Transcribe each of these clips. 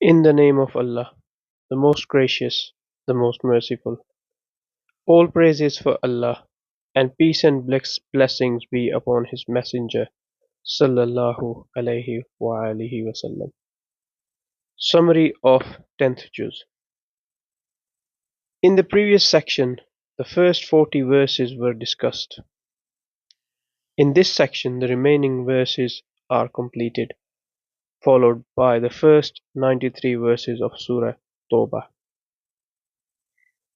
In the name of Allah, the most gracious, the most merciful. All praises for Allah, and peace and blessings be upon His Messenger, sallallahu alaihi wa alihi wasallam. Summary of 10th Juz. In the previous section, the first 40 verses were discussed. In this section, the remaining verses are completed, followed by the first 93 verses of Surah Tawbah.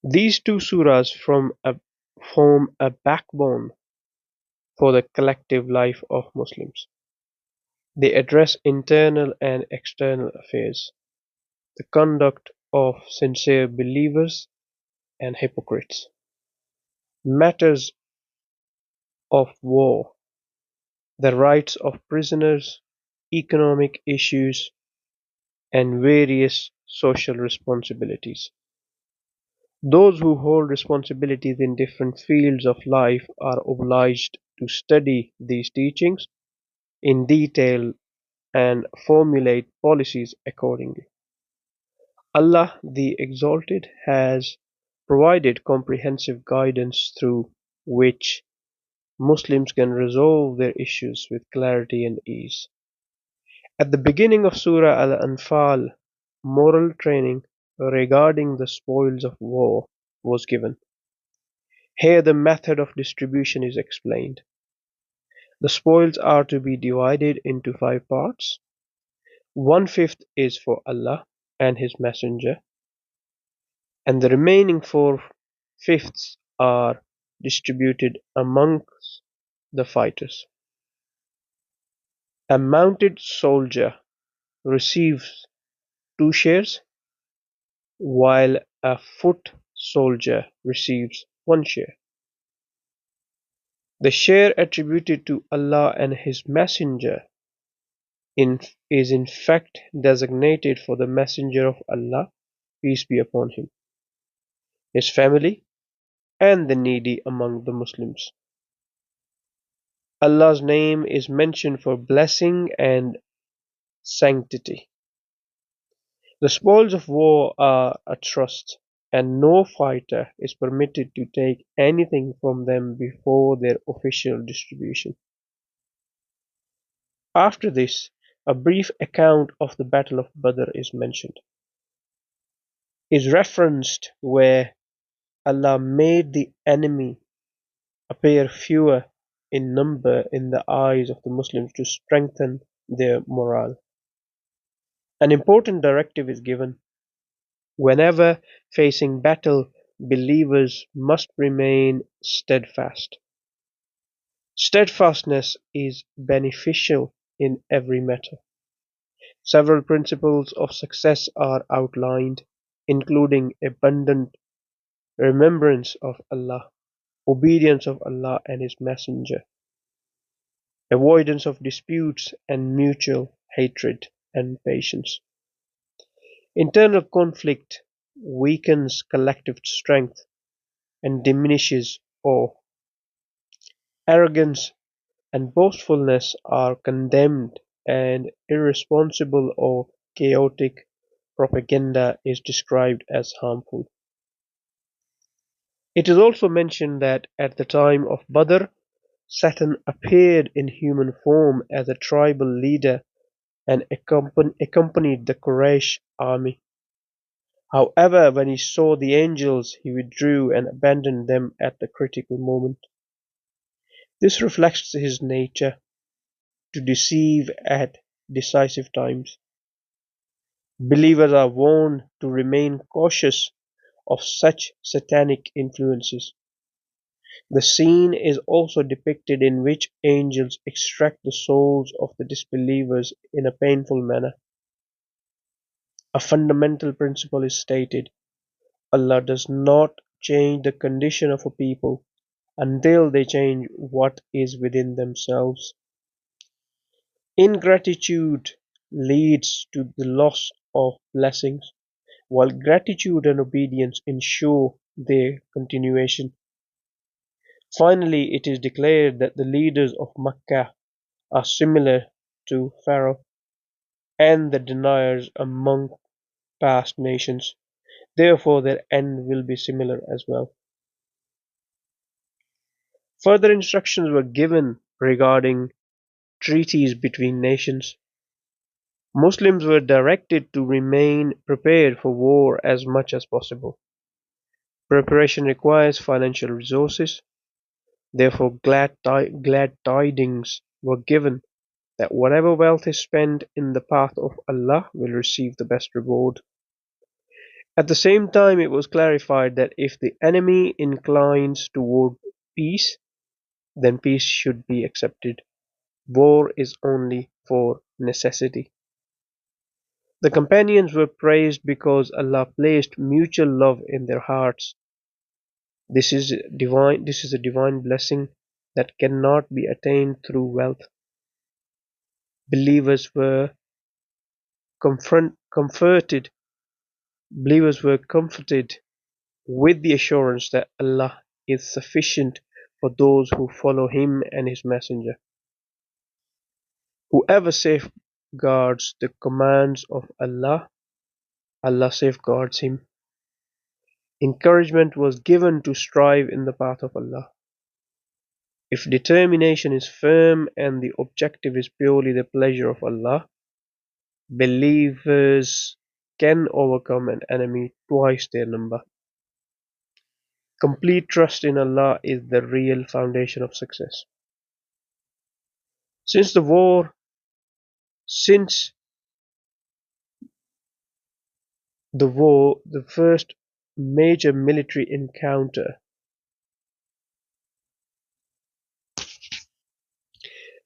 These two surahs form a backbone for the collective life of Muslims. They address internal and external affairs, the conduct of sincere believers and hypocrites, matters of war, the rights of prisoners, economic issues, and various social responsibilities. Those who hold responsibilities in different fields of life are obliged to study these teachings in detail and formulate policies accordingly. Allah the Exalted has provided comprehensive guidance through which Muslims can resolve their issues with clarity and ease. At the beginning of Surah Al-Anfal, moral training regarding the spoils of war was given. Here the method of distribution is explained. The spoils are to be divided into 5 parts. 1/5 is for Allah and His Messenger, and the remaining 4/5 are distributed amongst the fighters. A mounted soldier receives 2 shares, while a foot soldier receives 1 share. The share attributed to Allah and His Messenger is in fact designated for the Messenger of Allah, peace be upon him, his family, and the needy among the Muslims. Allah's name is mentioned for blessing and sanctity. The spoils of war are a trust, and no fighter is permitted to take anything from them before their official distribution. After this, a brief account of the Battle of Badr is referenced, where Allah made the enemy appear fewer in number in the eyes of the Muslims to strengthen their morale. An important directive is given. Whenever facing battle, believers must remain steadfast. Steadfastness is beneficial in every matter. Several principles of success are outlined, including abundant remembrance of Allah, obedience of Allah and His Messenger, avoidance of disputes and mutual hatred, and patience. Internal conflict weakens collective strength and diminishes awe. Arrogance and boastfulness are condemned, and irresponsible or chaotic propaganda is described as harmful. It is also mentioned that at the time of Badr, Satan appeared in human form as a tribal leader and accompanied the Quraysh army. However, when he saw the angels, he withdrew and abandoned them at the critical moment. This reflects his nature, to deceive at decisive times. Believers are warned to remain cautious of such satanic influences. The scene is also depicted in which angels extract the souls of the disbelievers in a painful manner. A fundamental principle is stated: Allah does not change the condition of a people until they change what is within themselves. Ingratitude leads to the loss of blessings, while gratitude and obedience ensure their continuation. Finally, it is declared that the leaders of Makkah are similar to Pharaoh and the deniers among past nations. Therefore, their end will be similar as well. Further instructions were given regarding treaties between nations. Muslims were directed to remain prepared for war as much as possible. Preparation requires financial resources. Therefore, glad tidings were given that whatever wealth is spent in the path of Allah will receive the best reward. At the same time, it was clarified that if the enemy inclines toward peace, then peace should be accepted. War is only for necessity. The companions were praised because Allah placed mutual love in their hearts. This is a divine blessing that cannot be attained through wealth. Believers were comforted Believers were comforted with the assurance that Allah is sufficient for those who follow Him and His Messenger. Whoever safeguards the commands of Allah, Allah safeguards him. Encouragement was given to strive in the path of Allah. If determination is firm and the objective is purely the pleasure of Allah, believers can overcome an enemy twice their number. Complete trust in Allah is the real foundation of success. Since the war, since the first major military encounter,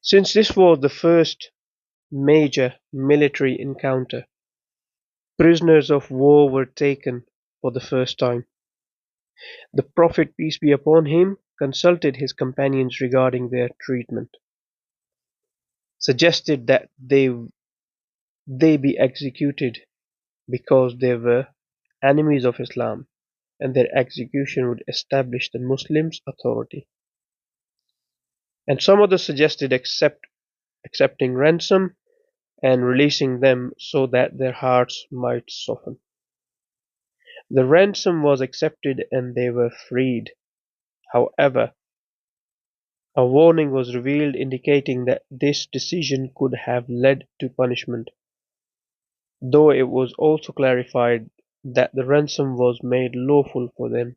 since this was the first major military encounter, prisoners of war were taken for the first time. The Prophet, peace be upon him, consulted his companions regarding their treatment, suggested that they be executed because they were enemies of Islam, and their execution would establish the Muslims' authority. And some others suggested accepting ransom and releasing them so that their hearts might soften. The ransom was accepted and they were freed. However, a warning was revealed indicating that this decision could have led to punishment, though it was also clarified that the ransom was made lawful for them,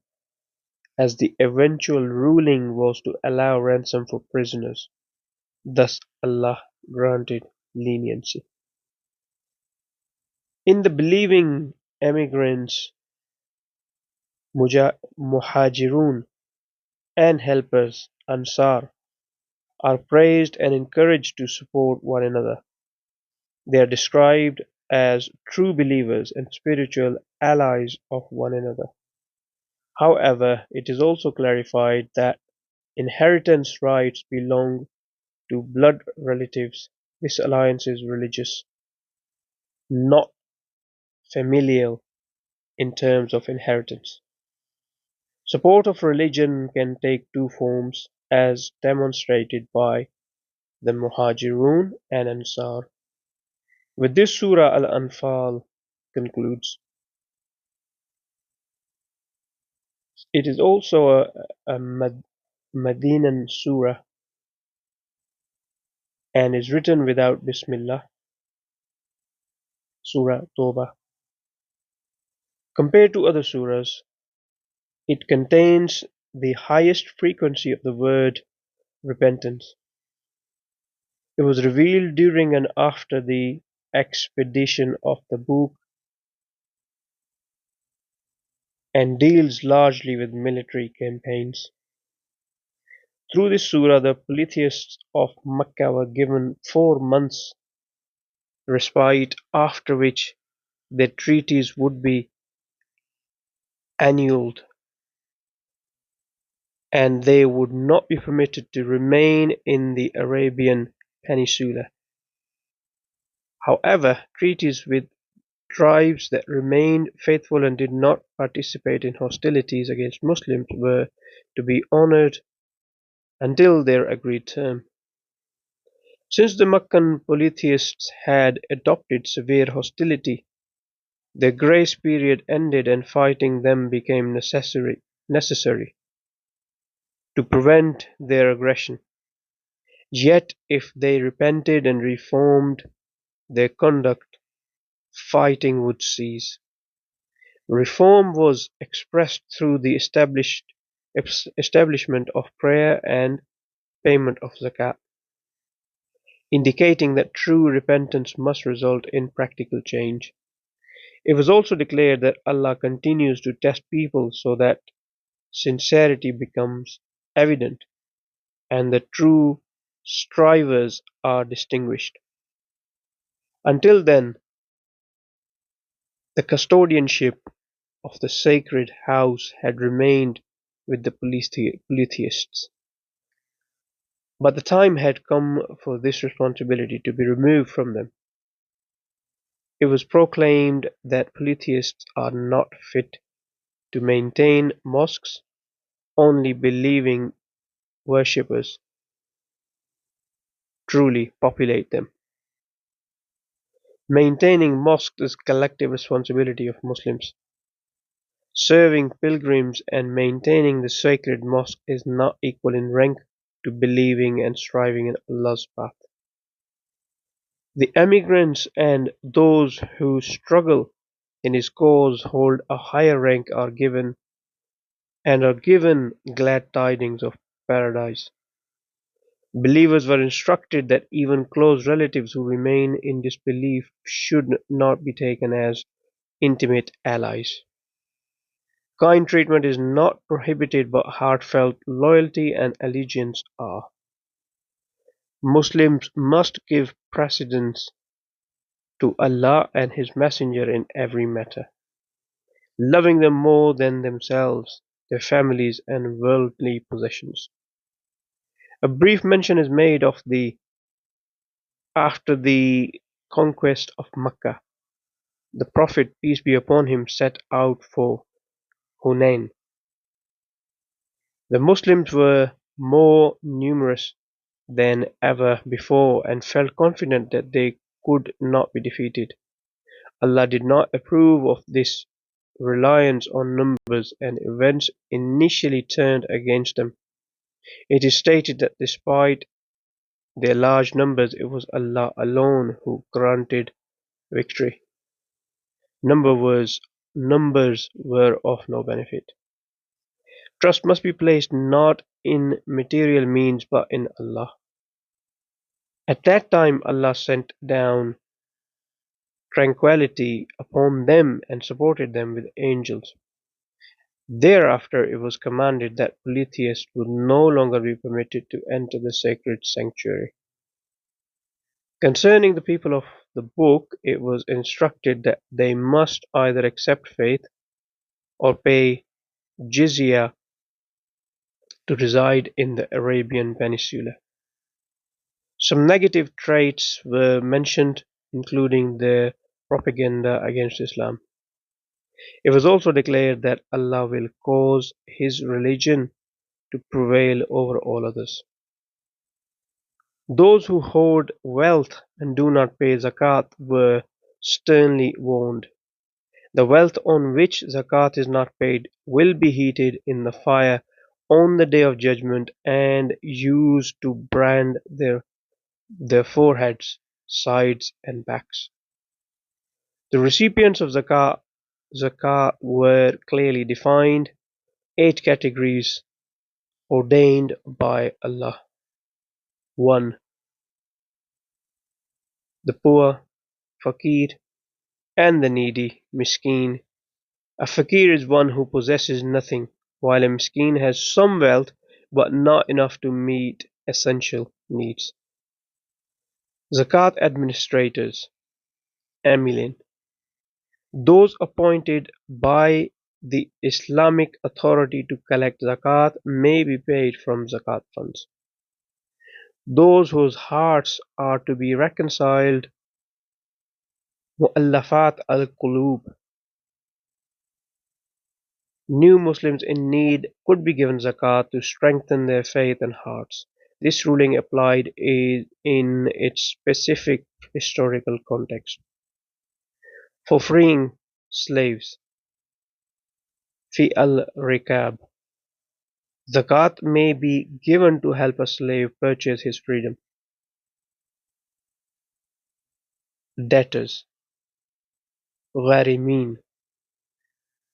as the eventual ruling was to allow ransom for prisoners. Thus Allah granted leniency. In the believing emigrants, muhajirun, and helpers, Ansar, are praised and encouraged to support one another. They are described as true believers and spiritual allies of one another. However, it is also clarified that inheritance rights belong to blood relatives. This alliance is religious, not familial in terms of inheritance. Support of religion can take two forms, as demonstrated by the Muhajirun and Ansar. With this Surah Al-Anfal concludes. It is also a Medinan surah and is written without Bismillah, Surah Tawbah. Compared to other surahs, it contains the highest frequency of the word repentance. It was revealed during and after the expedition of Tabuk and deals largely with military campaigns. Through this surah, the polytheists of Mecca were given 4 months respite, after which their treaties would be annulled and they would not be permitted to remain in the Arabian Peninsula. However, treaties with tribes that remained faithful and did not participate in hostilities against Muslims were to be honored until their agreed term. Since the Meccan polytheists had adopted severe hostility Their grace period ended and fighting them became necessary to prevent their aggression. Yet if they repented and reformed their conduct, fighting would cease. Reform was expressed through the establishment of prayer and payment of zakat, indicating that true repentance must result in practical change. It was also declared that Allah continues to test people so that sincerity becomes evident and the true strivers are distinguished. Until then, the custodianship of the sacred house had remained with the polytheists. But the time had come for this responsibility to be removed from them. It was proclaimed that polytheists are not fit to maintain mosques, only believing worshippers truly populate them. Maintaining mosques is collective responsibility of Muslims. Serving pilgrims and maintaining the sacred mosque is not equal in rank to believing and striving in Allah's path. The emigrants and those who struggle in his cause hold a higher rank are given glad tidings of paradise. Believers were instructed that even close relatives who remain in disbelief should not be taken as intimate allies. Kind treatment is not prohibited, but heartfelt loyalty and allegiance are. Muslims must give precedence to Allah and His Messenger in every matter, loving them more than themselves, their families, and worldly possessions. A brief mention is made of after the conquest of Mecca. The Prophet, peace be upon him, set out for Hunain. The Muslims were more numerous than ever before and felt confident that they could not be defeated. Allah did not approve of this reliance on numbers, and events initially turned against them. It is stated that despite their large numbers, it was Allah alone who granted victory. Numbers were of no benefit. Trust must be placed not in material means but in Allah. At that time Allah sent down tranquility upon them and supported them with angels. Thereafter it was commanded that polytheists would no longer be permitted to enter the sacred sanctuary. Concerning the people of the book, it was instructed that they must either accept faith or pay jizya to reside in the Arabian Peninsula. Some negative traits were mentioned, including their propaganda against Islam. It was also declared that Allah will cause His religion to prevail over all others. Those who hoard wealth and do not pay zakat were sternly warned. The wealth on which zakat is not paid will be heated in the fire on the day of judgment and used to brand their foreheads, sides, and backs. The recipients of zakah were clearly defined, 8 categories ordained by Allah. 1. The poor, fakir, and the needy, miskin. A fakir is one who possesses nothing, while a miskin has some wealth but not enough to meet essential needs. Zakat administrators, amilin. Those appointed by the Islamic Authority to collect zakat may be paid from zakat funds. Those whose hearts are to be reconciled, mu'allafat al-qulub. New Muslims in need could be given zakat to strengthen their faith and hearts. This ruling applied in its specific historical context. For freeing slaves. Fi al-Rikab. Zakat may be given to help a slave purchase his freedom. Debtors. Gharimin.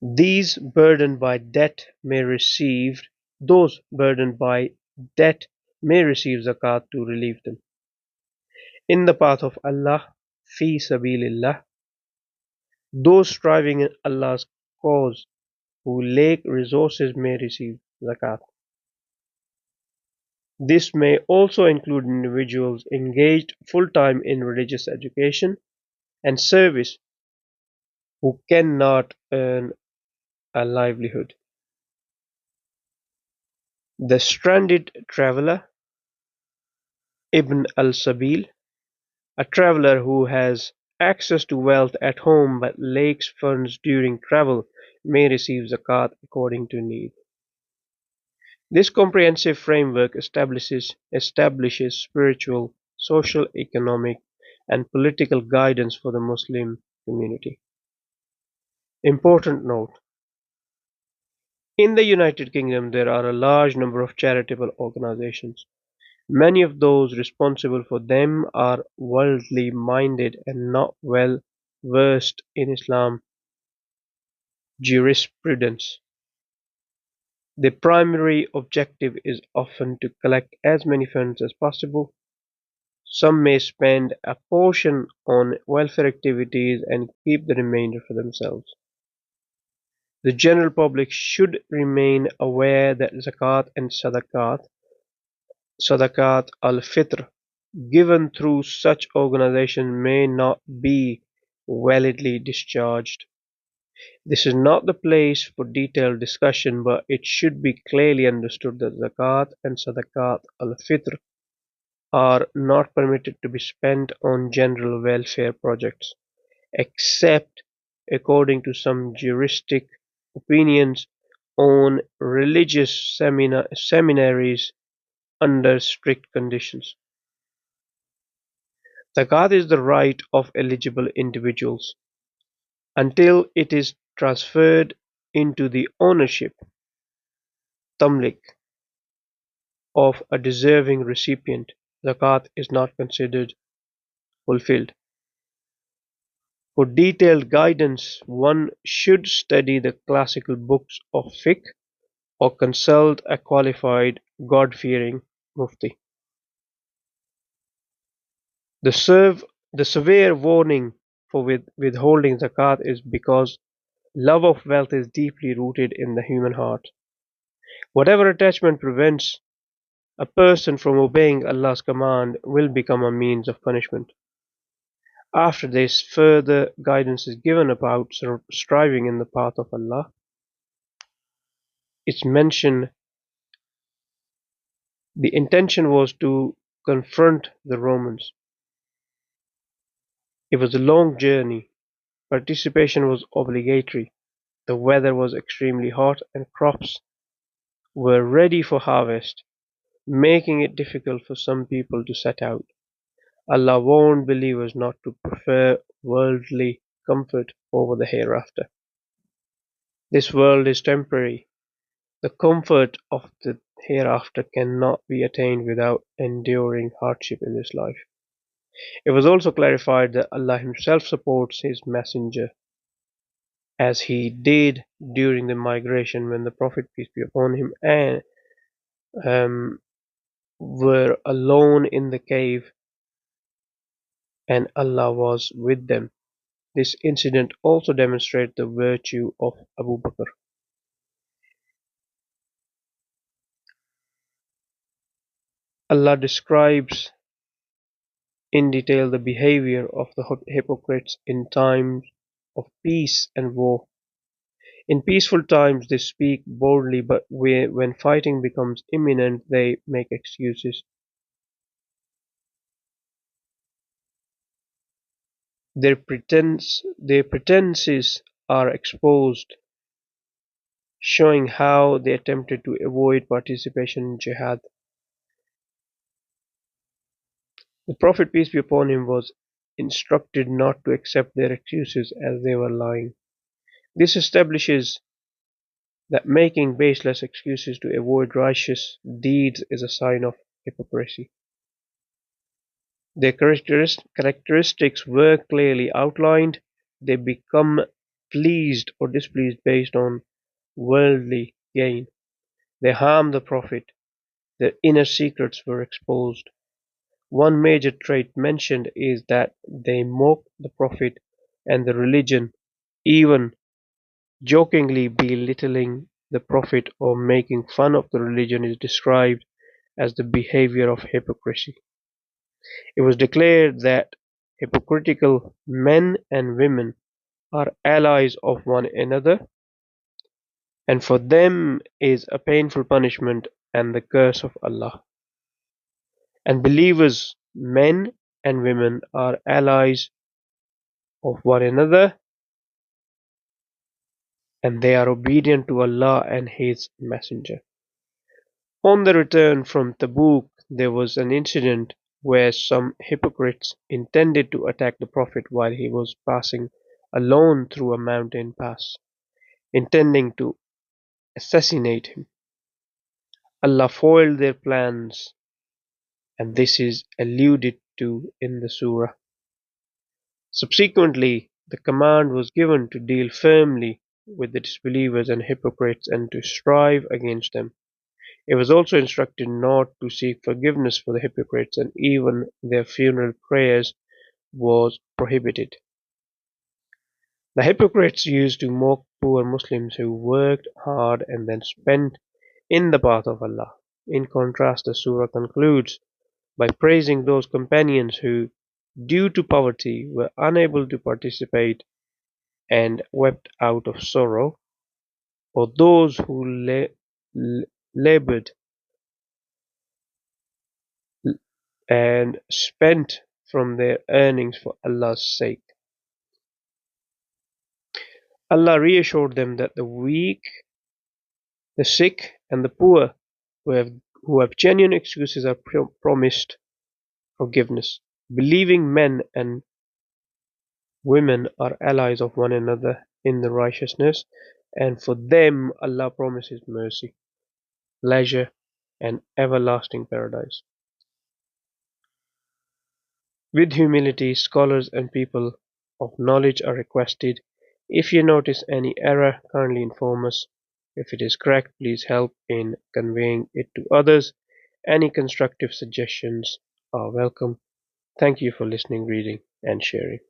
These burdened by debt may receive Those burdened by debt may receive zakat to relieve them. In the path of Allah, fi sabilillah, those striving in Allah's cause who lack resources may receive zakat. This may also include individuals engaged full-time in religious education and service who cannot earn a livelihood. The stranded traveler, Ibn al-Sabil, a traveler who has access to wealth at home but lacks funds during travel, may receive zakat according to need. This comprehensive framework establishes spiritual, social, economic, and political guidance for the Muslim community. Important note: in the United Kingdom there are a large number of charitable organizations. Many of those responsible for them are worldly minded and not well versed in Islam jurisprudence. Their primary objective is often to collect as many funds as possible. Some may spend a portion on welfare activities and keep the remainder for themselves. The general public should remain aware that zakat and sadaqat al-fitr, given through such organizations may not be validly discharged. This is not the place for detailed discussion, but it should be clearly understood that zakat and sadaqat al-fitr are not permitted to be spent on general welfare projects, except according to some juristic opinions on religious seminaries under strict conditions. Zakat is the right of eligible individuals until it is transferred into the ownership (tamlik) of a deserving recipient. Zakat is not considered fulfilled. For detailed guidance one should study the classical books of fiqh or consult a qualified, God-fearing mufti. The severe warning for withholding zakat is because love of wealth is deeply rooted in the human heart. Whatever attachment prevents a person from obeying Allah's command will become a means of punishment. After this, further guidance is given about striving in the path of Allah. It's mentioned the intention was to confront the Romans. It was a long journey. Participation was obligatory. The weather was extremely hot and crops were ready for harvest, making it difficult for some people to set out. Allah warned believers not to prefer worldly comfort over the hereafter. This world is temporary. The comfort of the hereafter cannot be attained without enduring hardship in this life. It was also clarified that Allah Himself supports His Messenger, as He did during the migration when the Prophet, peace be upon him, and were alone in the cave and Allah was with them. This incident also demonstrates the virtue of Abu Bakr. Allah describes in detail the behavior of the hypocrites in times of peace and war. In peaceful times they speak boldly, but when fighting becomes imminent they make excuses. Their pretenses are exposed, showing how they attempted to avoid participation in jihad. The Prophet, peace be upon him, was instructed not to accept their excuses as they were lying. This establishes that making baseless excuses to avoid righteous deeds is a sign of hypocrisy. Their characteristics were clearly outlined. They become pleased or displeased based on worldly gain. They harm the Prophet. Their inner secrets were exposed. One major trait mentioned is that they mock the Prophet and the religion, even jokingly belittling the Prophet or making fun of the religion is described as the behavior of hypocrisy. It was declared that hypocritical men and women are allies of one another, and for them is a painful punishment and the curse of Allah. And believers, men and women, are allies of one another, and they are obedient to Allah and His Messenger. On the return from Tabuk, there was an incident where some hypocrites intended to attack the Prophet while he was passing alone through a mountain pass, intending to assassinate him. Allah foiled their plans, and this is alluded to in the surah. Subsequently, the command was given to deal firmly with the disbelievers and hypocrites and to strive against them. It was also instructed not to seek forgiveness for the hypocrites, and even their funeral prayers was prohibited. The hypocrites used to mock poor Muslims who worked hard and then spent in the path of Allah. In contrast, the surah concludes by praising those companions who, due to poverty, were unable to participate and wept out of sorrow, or those who labored and spent from their earnings for Allah's sake. Allah reassured them that the weak, the sick, and the poor who have genuine excuses are promised forgiveness. Believing men and women are allies of one another in the righteousness, and for them Allah promises mercy, leisure, and everlasting paradise. With humility, scholars and people of knowledge are requested. If you notice any error, kindly inform us. If it is correct, please help in conveying it to others. Any constructive suggestions are welcome. Thank you for listening, reading, and sharing.